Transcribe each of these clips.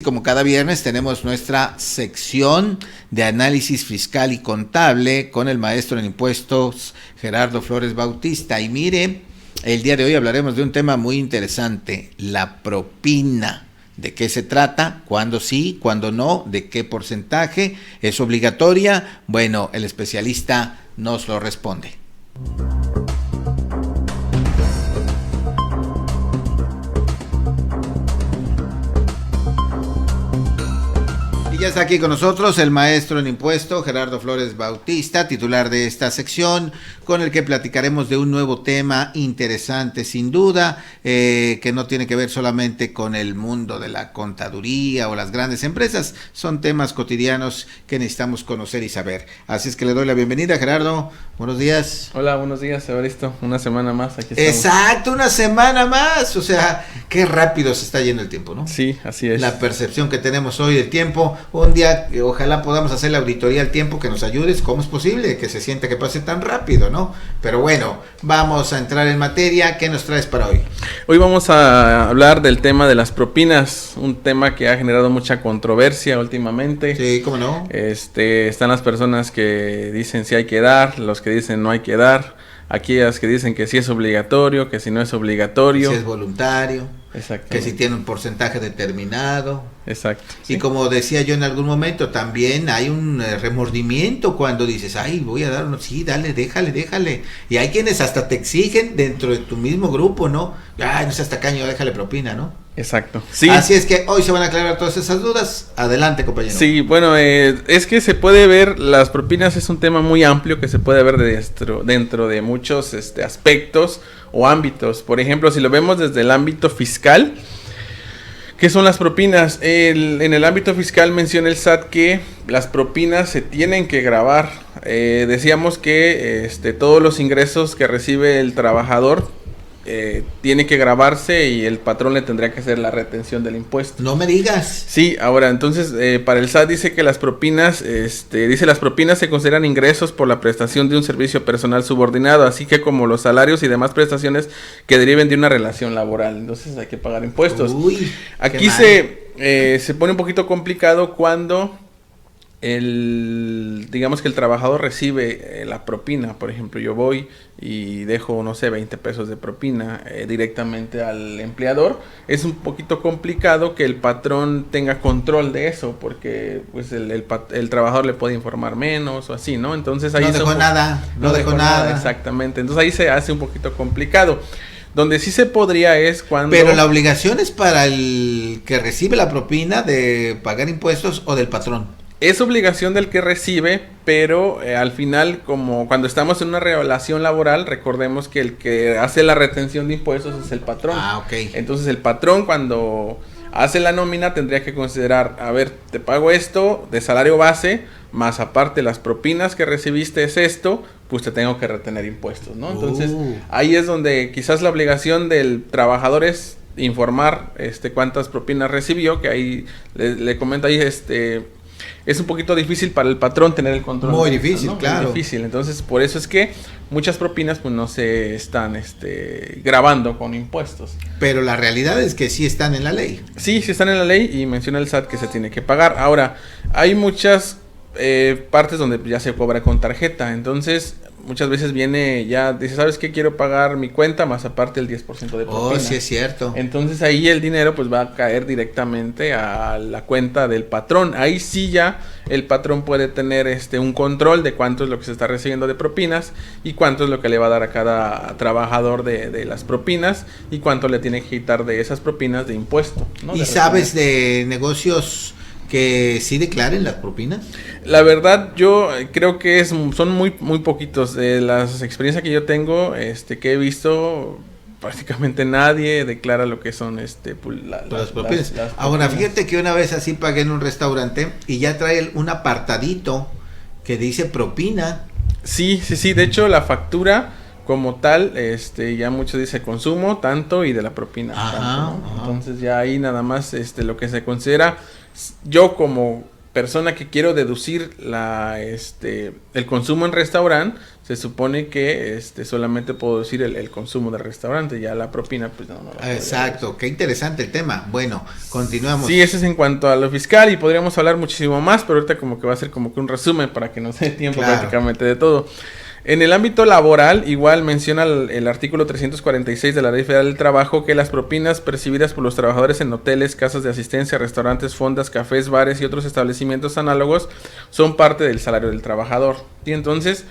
Como cada viernes tenemos nuestra sección de análisis fiscal y contable con el maestro en impuestos Gerardo Flores Bautista. Y mire, el día de hoy hablaremos de un tema muy interesante, la propina. ¿De qué se trata? ¿Cuándo sí? ¿Cuándo no? ¿De qué porcentaje? ¿Es obligatoria? Bueno, el especialista nos lo responde. Ya está aquí con nosotros el maestro en impuesto Gerardo Flores Bautista, titular de esta sección, con el que platicaremos de un nuevo tema interesante sin duda, que no tiene que ver solamente con el mundo de la contaduría o las grandes empresas, son temas cotidianos que necesitamos conocer y saber. Así es que le doy la bienvenida, Gerardo. Buenos días. Hola, buenos días, Evaristo. Una semana más, aquí estamos. Exacto, una semana más. O sea, qué rápido se está yendo el tiempo, ¿no? Sí, así es. La percepción que tenemos hoy del tiempo. Un día, ojalá podamos hacer la auditoría al tiempo, que nos ayudes. ¿Cómo es posible que se sienta que pase tan rápido, no? Pero bueno, vamos a entrar en materia. ¿Qué nos traes para hoy? Hoy vamos a hablar del tema de las propinas, un tema que ha generado mucha controversia últimamente. Sí, ¿cómo no? Están las personas que dicen si hay que dar, los que dicen no hay que dar, aquellas que dicen que sí es obligatorio, que si no es obligatorio. Si es voluntario. Exactamente. Que si tiene un porcentaje determinado. Exacto. Y sí. como decía yo en algún momento, también hay un remordimiento cuando dices, ay, voy a dar uno, sí, dale, déjale. Y hay quienes hasta te exigen dentro de tu mismo grupo, ¿no? Ay, no seas tacaño, déjale propina, ¿no? Exacto. Sí. Así es que hoy se van a aclarar todas esas dudas. Adelante, compañero. Sí, bueno, es que se puede ver, las propinas es un tema muy amplio que se puede ver dentro de muchos aspectos o ámbitos. Por ejemplo, si lo vemos desde el ámbito fiscal, ¿qué son las propinas? En el ámbito fiscal menciona el SAT que las propinas se tienen que gravar. Decíamos que todos los ingresos que recibe el trabajador tiene que grabarse y el patrón le tendría que hacer la retención del impuesto. No me digas. Sí, ahora entonces para el SAT dice que las propinas, las propinas se consideran ingresos por la prestación de un servicio personal subordinado, así que como los salarios y demás prestaciones que deriven de una relación laboral. Entonces hay que pagar impuestos. Uy, aquí se pone un poquito complicado cuando digamos que el trabajador recibe la propina. Por ejemplo, yo voy y dejo, no sé, 20 pesos de propina directamente al empleador. Es un poquito complicado que el patrón tenga control de eso, porque pues el trabajador le puede informar menos o así, ¿no? Entonces ahí no dejó nada. Exactamente. Entonces ahí se hace un poquito complicado. Donde sí se podría es cuando... Pero la obligación es para el que recibe la propina de pagar impuestos o del patrón. Es obligación del que recibe, pero al final, como cuando estamos en una relación laboral, recordemos que el que hace la retención de impuestos es el patrón. Ah, ok. Entonces el patrón cuando hace la nómina tendría que considerar, a ver, te pago esto de salario base, más aparte las propinas que recibiste es esto, pues te tengo que retener impuestos, ¿no? Entonces ahí es donde quizás la obligación del trabajador es informar cuántas propinas recibió, que ahí le comento ahí es un poquito difícil para el patrón tener el control. Muy difícil, ¿no? claro. Muy difícil. Entonces, por eso es que muchas propinas pues no se están grabando con impuestos. Pero la realidad es que sí están en la ley. Sí están en la ley y menciona el SAT que se tiene que pagar. Ahora, hay muchas partes donde ya se cobra con tarjeta. Entonces, muchas veces dice, ¿sabes qué? Quiero pagar mi cuenta más aparte el 10% de propina. Oh, sí es cierto. Entonces ahí el dinero pues va a caer directamente a la cuenta del patrón. Ahí sí ya el patrón puede tener un control de cuánto es lo que se está recibiendo de propinas y cuánto es lo que le va a dar a cada trabajador de las propinas y cuánto le tiene que quitar de esas propinas de impuesto, ¿no? ¿Y sabes de negocios que sí declaren las propinas? La verdad yo creo que son muy muy poquitos. De las experiencias que yo tengo, que he visto, prácticamente nadie declara lo que son las propinas. Las Ahora, propinas. fíjate que una vez así pagué en un restaurante y ya trae un apartadito que dice propina. Sí, de hecho la factura como tal, ya mucho dice consumo tanto y de la propina tanto, ¿no? Entonces ya ahí nada más lo que se considera, yo como persona que quiero deducir el consumo en restaurante, se supone que solamente puedo decir el consumo del restaurante, ya la propina pues no la Exacto, qué interesante el tema. Bueno, continuamos. Sí, ese es en cuanto a lo fiscal y podríamos hablar muchísimo más, pero ahorita como que va a ser como que un resumen para que nos dé tiempo prácticamente de todo. En el ámbito laboral, igual menciona el artículo 346 de la Ley Federal del Trabajo que las propinas percibidas por los trabajadores en hoteles, casas de asistencia, restaurantes, fondas, cafés, bares y otros establecimientos análogos son parte del salario del trabajador. Y entonces,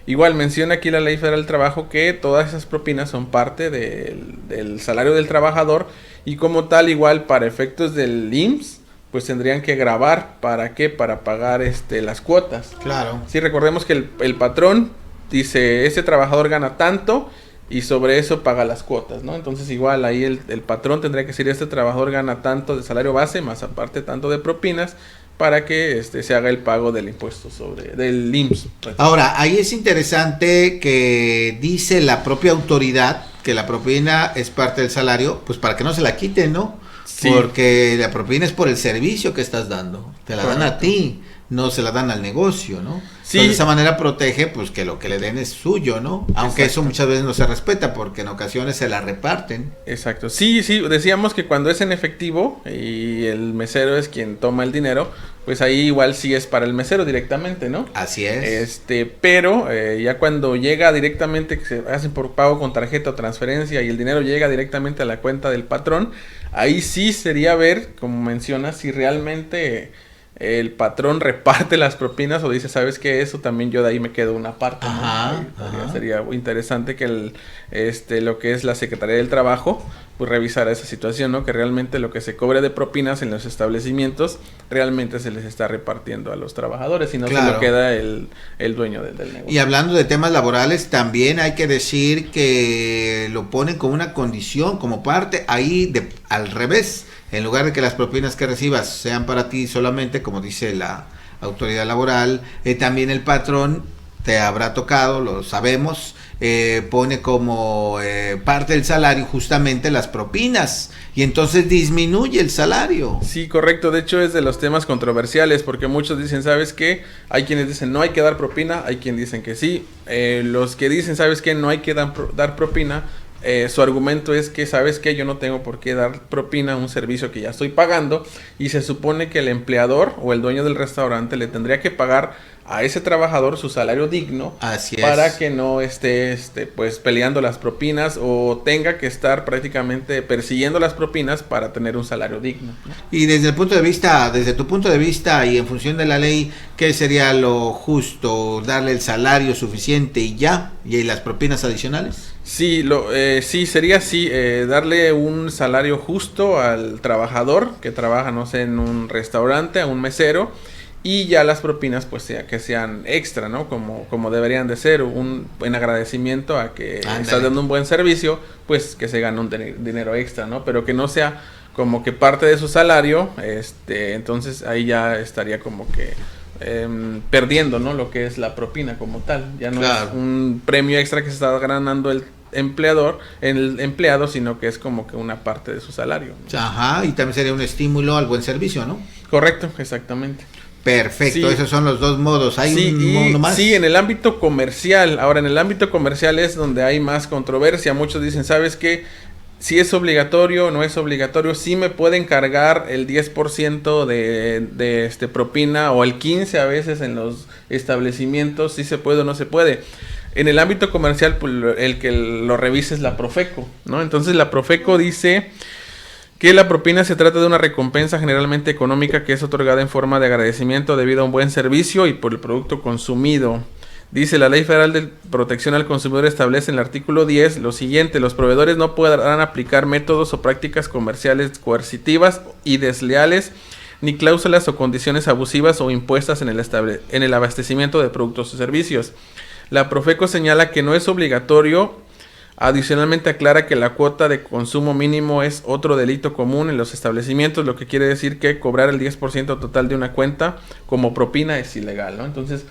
igual menciona aquí la Ley Federal del Trabajo que todas esas propinas son parte del salario del trabajador y como tal, igual para efectos del IMSS, pues tendrían que gravar. ¿Para qué? Para pagar las cuotas. Claro. Sí, recordemos que el patrón dice, ese trabajador gana tanto y sobre eso paga las cuotas, ¿no? Entonces igual ahí el patrón tendría que decir, este trabajador gana tanto de salario base, más aparte tanto de propinas, para que se haga el pago del impuesto del IMSS. Ahora, ahí es interesante que dice la propia autoridad que la propina es parte del salario, pues para que no se la quiten, ¿no? Sí. Porque la propina es por el servicio que estás dando, te la dan a ti, no se la dan al negocio, ¿no? Sí. Entonces, de esa manera protege pues que lo que le den es suyo, ¿no? Aunque eso muchas veces no se respeta porque en ocasiones se la reparten. Exacto. Sí, decíamos que cuando es en efectivo y el mesero es quien toma el dinero, pues ahí igual sí es para el mesero directamente, ¿no? Así es. Pero ya cuando llega directamente, que se hacen por pago con tarjeta o transferencia y el dinero llega directamente a la cuenta del patrón, ahí sí sería ver, como mencionas, si realmente el patrón reparte las propinas o dice, ¿sabes qué? Eso también yo de ahí me quedo una parte, ¿no? Ajá. Sería interesante que lo que es la Secretaría del Trabajo pues revisara esa situación, ¿no? Que realmente lo que se cobre de propinas en los establecimientos realmente se les está repartiendo a los trabajadores y no se lo queda el dueño del negocio. Y hablando de temas laborales, también hay que decir que lo ponen como una condición, como parte ahí al revés. En lugar de que las propinas que recibas sean para ti solamente, como dice la autoridad laboral, también el patrón te habrá tocado, lo sabemos, pone como parte del salario justamente las propinas y entonces disminuye el salario. Sí, correcto. De hecho es de los temas controversiales porque muchos dicen, ¿sabes qué? Hay quienes dicen no hay que dar propina, hay quienes dicen que sí. Los que dicen, ¿sabes qué? No hay que dar propina. Su argumento es que, ¿sabes qué? Yo no tengo por qué dar propina a un servicio que ya estoy pagando y se supone que el empleador o el dueño del restaurante le tendría que pagar a ese trabajador su salario digno. Así para es. Que no esté pues peleando las propinas o tenga que estar prácticamente persiguiendo las propinas para tener un salario digno, ¿no? Y desde tu punto de vista y en función de la ley, ¿qué sería lo justo? ¿Darle el salario suficiente y ya? ¿Y las propinas adicionales? Sí, sí, sería así, darle un salario justo al trabajador que trabaja, no sé, en un restaurante, a un mesero, y ya las propinas pues que sean extra, ¿no? Como deberían de ser, en agradecimiento a que estás dando un buen servicio, pues que se gane un dinero extra, ¿no? Pero que no sea como que parte de su salario, entonces ahí ya estaría como que perdiendo, ¿no? Lo que es la propina como tal, ya no es un premio extra que se está ganando el empleado, sino que es como que una parte de su salario, ¿no? Ajá, y también sería un estímulo al buen servicio, ¿no? Correcto, exactamente. Perfecto, sí. Esos son los dos modos. ¿Hay un modo más? Sí, en el ámbito comercial. Ahora, en el ámbito comercial es donde hay más controversia. Muchos dicen, ¿sabes qué? Si es obligatorio, no es obligatorio, sí me pueden cargar el 10% de propina o el 15% a veces en los establecimientos, si se puede o no se puede. En el ámbito comercial, pues, el que lo revise es la Profeco, ¿no? Entonces la Profeco dice que la propina se trata de una recompensa generalmente económica que es otorgada en forma de agradecimiento debido a un buen servicio y por el producto consumido. Dice, la Ley Federal de Protección al Consumidor establece en el artículo 10 lo siguiente: los proveedores no podrán aplicar métodos o prácticas comerciales coercitivas y desleales, ni cláusulas o condiciones abusivas o impuestas en el abastecimiento de productos o servicios. La Profeco señala que no es obligatorio. Adicionalmente aclara que la cuota de consumo mínimo es otro delito común en los establecimientos, lo que quiere decir que cobrar el 10% total de una cuenta como propina es ilegal, ¿no? Entonces,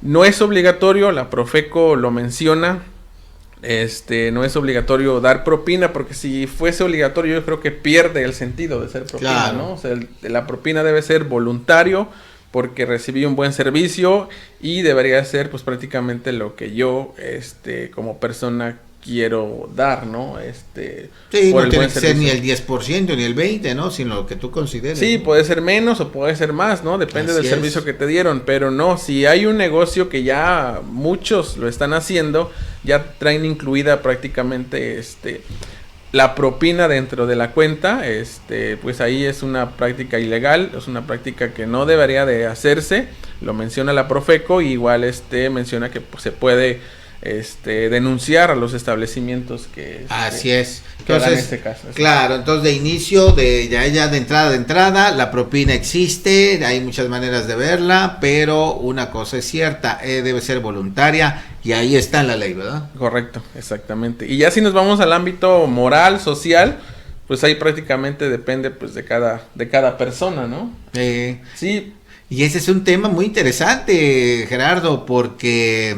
no es obligatorio, la Profeco lo menciona, no es obligatorio dar propina, porque si fuese obligatorio yo creo que pierde el sentido de ser propina, claro, ¿no? O sea, la propina debe ser voluntario porque recibí un buen servicio y debería ser pues prácticamente lo que yo como persona quiero dar, ¿no? Sí, por no el tiene buen que ser servicio. ni el 10% ni el 20%, ¿no? Sino lo que tú consideres. Sí, ¿no? puede ser menos o puede ser más, ¿no? Depende Así del servicio es. que te dieron, pero no, si hay un negocio que ya muchos lo están haciendo, ya traen incluida prácticamente la propina dentro de la cuenta, pues ahí es una práctica ilegal, es una práctica que no debería de hacerse, lo menciona la Profeco, y igual menciona que pues, se puede denunciar a los establecimientos que Así es. que hagan Entonces, este caso. claro, entonces de inicio, ya de entrada, la propina existe, hay muchas maneras de verla, pero una cosa es cierta, debe ser voluntaria y ahí está en la ley, ¿verdad? Correcto, exactamente. Y ya si nos vamos al ámbito moral, social, pues ahí prácticamente depende pues de cada persona, ¿no? Sí. Y ese es un tema muy interesante, Gerardo, porque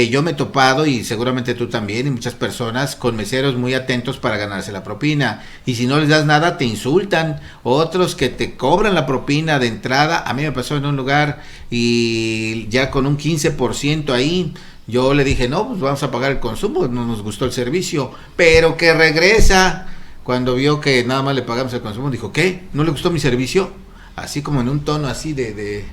yo me he topado, y seguramente tú también, y muchas personas, con meseros muy atentos para ganarse la propina. Y si no les das nada, te insultan. Otros que te cobran la propina de entrada. A mí me pasó en un lugar y ya con un 15% ahí. Yo le dije, no, pues vamos a pagar el consumo, no nos gustó el servicio. Pero que regresa, cuando vio que nada más le pagamos el consumo, dijo, ¿qué? ¿No le gustó mi servicio? Así como en un tono así de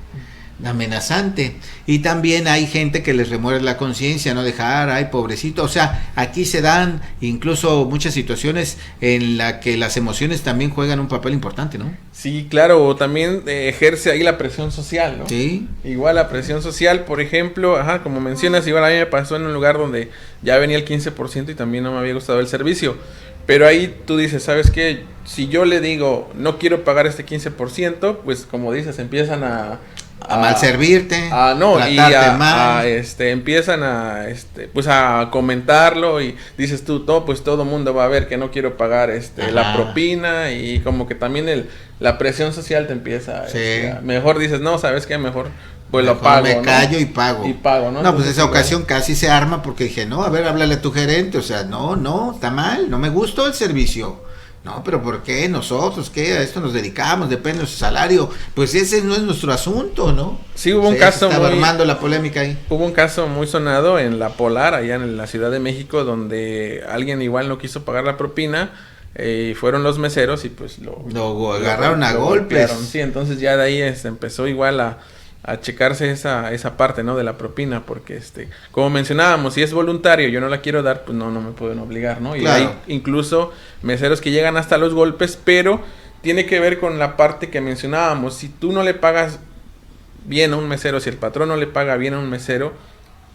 amenazante. Y también hay gente que les remueve la conciencia, no dejar, ay, pobrecito. O sea, aquí se dan incluso muchas situaciones en las que las emociones también juegan un papel importante, ¿no? Sí, claro, también ejerce ahí la presión social, ¿no? Sí. Igual la presión social, por ejemplo, como mencionas, igual a mí me pasó en un lugar donde ya venía el 15% y también no me había gustado el servicio. Pero ahí tú dices, ¿sabes qué? Si yo le digo, no quiero pagar este 15%, pues como dices, empiezan a mal servirte, tratarte mal. Empiezan pues a comentarlo y dices tú, pues todo mundo va a ver que no quiero pagar la propina, y como que también la presión social te empieza, mejor dices, no, ¿sabes qué? Mejor pues mejor lo pago, me ¿no? callo y pago. ¿no? No, Entonces, pues esa ocasión casi se arma porque dije, no, a ver, háblale a tu gerente, o sea, no, está mal, no me gustó el servicio. No, pero ¿por qué? Nosotros, ¿qué? A esto nos dedicamos, depende de nuestro salario. Pues ese no es nuestro asunto, ¿no? Sí, hubo un caso estaba armando la polémica ahí. Hubo un caso muy sonado en La Polar, allá en la Ciudad de México, donde alguien igual no quiso pagar la propina, y fueron los meseros y pues lo agarraron a golpes. Sí, entonces ya de ahí empezó igual a checarse esa parte, ¿no? De la propina, porque como mencionábamos, si es voluntario, yo no la quiero dar, pues no me pueden obligar, ¿no? Y claro. hay incluso meseros que llegan hasta los golpes, pero tiene que ver con la parte que mencionábamos. Si tú no le pagas bien a un mesero, si el patrón no le paga bien a un mesero,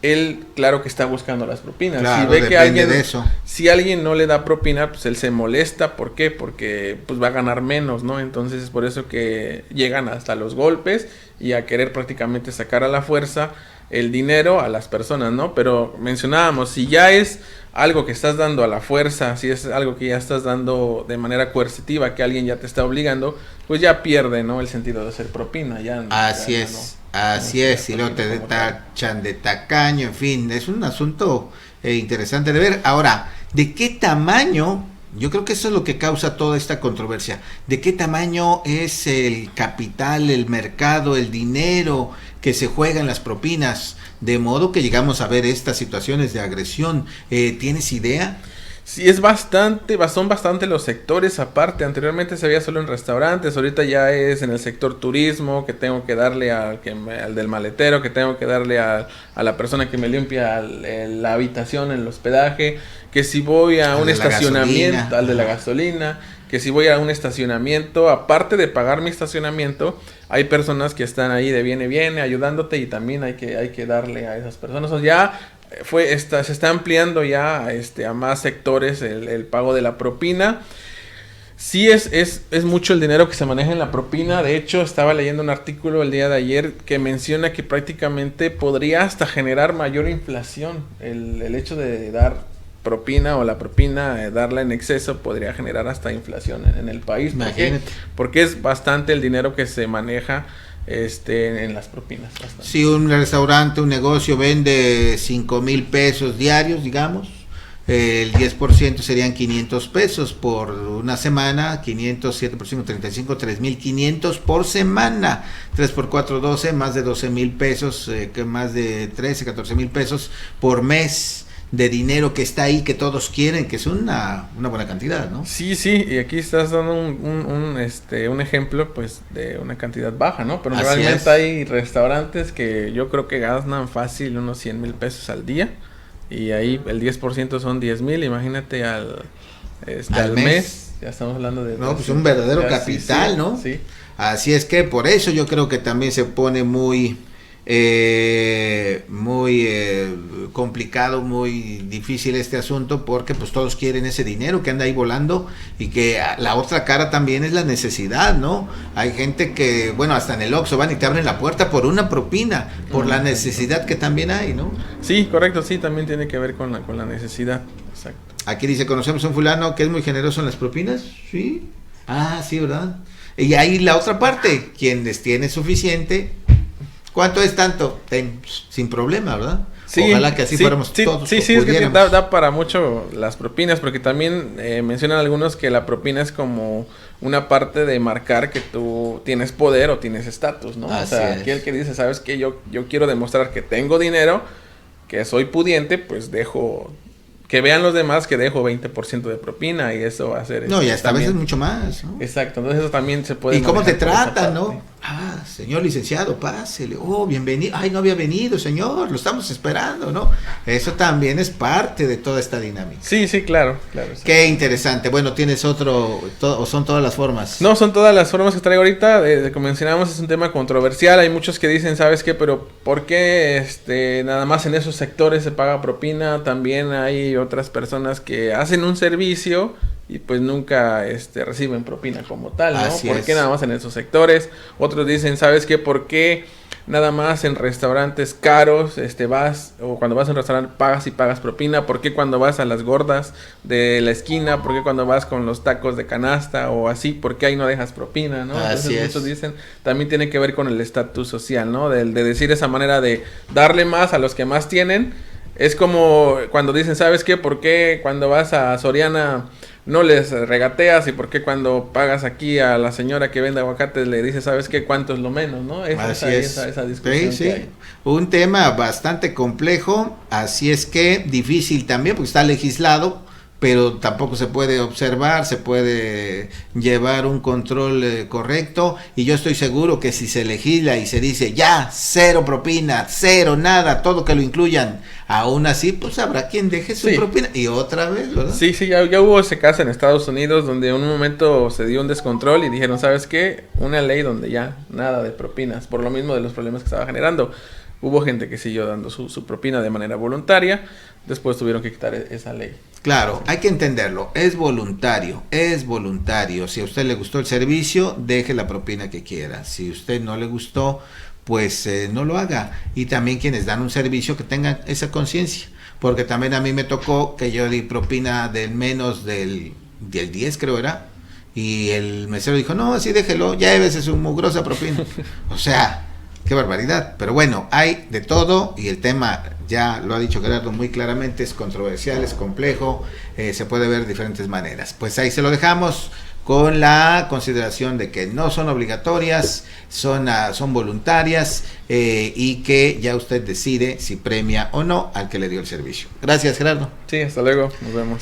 él claro que está buscando las propinas. Claro, si ve que alguien, de eso. Si alguien no le da propina, pues él se molesta. ¿Por qué? Porque pues va a ganar menos, ¿no? Entonces es por eso que llegan hasta los golpes y a querer prácticamente sacar a la fuerza el dinero a las personas, ¿no? Pero mencionábamos, si ya es algo que estás dando a la fuerza, si es algo que ya estás dando de manera coercitiva, que alguien ya te está obligando, pues ya pierde, ¿no? El sentido de ser propina. Así es. Así es, y luego te tachan de tacaño, en fin, es un asunto interesante de ver. Ahora, ¿de qué tamaño? Yo creo que eso es lo que causa toda esta controversia. ¿De qué tamaño es el capital, el mercado, el dinero que se juega en las propinas? De modo que llegamos a ver estas situaciones de agresión. ¿Tienes idea? Sí, son bastante los sectores aparte. Anteriormente se veía solo en restaurantes, ahorita ya es en el sector turismo, que tengo que darle al del maletero, que tengo que darle a la persona que me limpia la habitación, el hospedaje, que si voy a un estacionamiento, al de la gasolina, que si voy a un estacionamiento, aparte de pagar mi estacionamiento, hay personas que están ahí de viene ayudándote, y también hay que darle a esas personas. O sea, ya se está ampliando ya a más sectores el pago de la propina. Sí es mucho el dinero que se maneja en la propina. De hecho, estaba leyendo un artículo el día de ayer que menciona que prácticamente podría hasta generar mayor inflación. El hecho de dar propina o la propina, darla en exceso, podría generar hasta inflación en el país. Imagínate. Porque es bastante el dinero que se maneja en las propinas. Bastante. Si un restaurante, un negocio vende 5,000 pesos diarios, digamos, el 10% serían 500 pesos por una semana, 500, 7 por 5, 35, 3,500 por semana, 3 por 4, 12, más de 12,000 pesos, que más de 13, 14,000 pesos por mes de dinero que está ahí, que todos quieren, que es una buena cantidad, ¿no? Sí, y aquí estás dando un ejemplo, pues, de una cantidad baja, ¿no? Pero Así realmente es. hay restaurantes que yo creo que ganan fácil unos 100,000 pesos al día, y ahí el 10% son 10,000, imagínate al mes, ya estamos hablando de... No, pues un verdadero ya, capital, sí, ¿no? Sí. Así es que por eso yo creo que también se pone muy complicado, muy difícil este asunto, porque pues todos quieren ese dinero que anda ahí volando, y que la otra cara también es la necesidad, ¿no? Hay gente que, bueno, hasta en el Oxxo van y te abren la puerta por una propina, por la necesidad que también hay, ¿no? Sí, correcto, sí, también tiene que ver con la necesidad, exacto. Aquí dice, conocemos a un fulano que es muy generoso en las propinas, ¿sí? Ah, sí, ¿verdad? Y ahí la otra parte, quienes tienen suficiente, ¿cuánto es tanto? Sin problema, ¿verdad? Sí, ojalá que así fuéramos todos. Sí, es que da para mucho las propinas, porque también mencionan algunos que la propina es como una parte de marcar que tú tienes poder o tienes estatus, ¿no? Así o sea, es. aquí el que dice, ¿sabes qué? Yo quiero demostrar que tengo dinero, que soy pudiente, pues dejo... Que vean los demás que dejo 20% de propina, y eso va a ser... No, y hasta a también, veces mucho más, ¿no? Exacto, entonces eso también se puede... ¿Y cómo te manejar por esa tratan, parte. no? Ah, señor licenciado, pásele. Oh, bienvenido. Ay, no había venido, señor. Lo estamos esperando, ¿no? Eso también es parte de toda esta dinámica. Sí, claro. Sí. Qué interesante. Bueno, ¿tienes otro, o son todas las formas? No, son todas las formas que traigo ahorita. Como mencionamos, es un tema controversial. Hay muchos que dicen, ¿sabes qué? Pero ¿por qué nada más en esos sectores se paga propina? También hay otras personas que hacen un servicio y pues nunca reciben propina como tal, ¿no? Así ¿Por es. qué nada más en esos sectores? Otros dicen, ¿sabes qué? ¿Por qué nada más en restaurantes caros vas, o cuando vas a un restaurante pagas propina? ¿Por qué cuando vas a las gordas de la esquina? ¿Por qué cuando vas con los tacos de canasta o así? ¿Por qué ahí no dejas propina, no? Así Entonces es. muchos dicen, también tiene que ver con el estatus social, ¿no? De decir esa manera de darle más a los que más tienen. Es como cuando dicen, ¿sabes qué? ¿Por qué cuando vas a Soriana no les regateas? ¿Y por qué cuando pagas aquí a la señora que vende aguacates le dices, ¿sabes qué? ¿Cuánto es lo menos, no? Así es. Esa discusión Sí. que hay. Un tema bastante complejo, así es que difícil también, porque está legislado, pero tampoco se puede observar, se puede llevar un control correcto, y yo estoy seguro que si se legisla y se dice ya, cero propina, cero nada, todo que lo incluyan, aún así, pues habrá quien deje su propina, y otra vez, ¿verdad? Sí, ya hubo ese caso en Estados Unidos donde en un momento se dio un descontrol y dijeron, ¿sabes qué? Una ley donde ya nada de propinas, por lo mismo de los problemas que estaba generando. Hubo gente que siguió dando su propina de manera voluntaria, después tuvieron que quitar esa ley. Claro, hay que entenderlo, es voluntario, si a usted le gustó el servicio, deje la propina que quiera, si a usted no le gustó, pues no lo haga, y también quienes dan un servicio que tengan esa conciencia, porque también a mí me tocó que yo di propina del menos del 10 creo era, y el mesero dijo, no, así déjelo, llévese su mugrosa propina, o sea, qué barbaridad, pero bueno, hay de todo, y el tema, ya lo ha dicho Gerardo muy claramente, es controversial, es complejo, se puede ver de diferentes maneras. Pues ahí se lo dejamos con la consideración de que no son obligatorias, son voluntarias, y que ya usted decide si premia o no al que le dio el servicio. Gracias, Gerardo. Sí, hasta luego, nos vemos.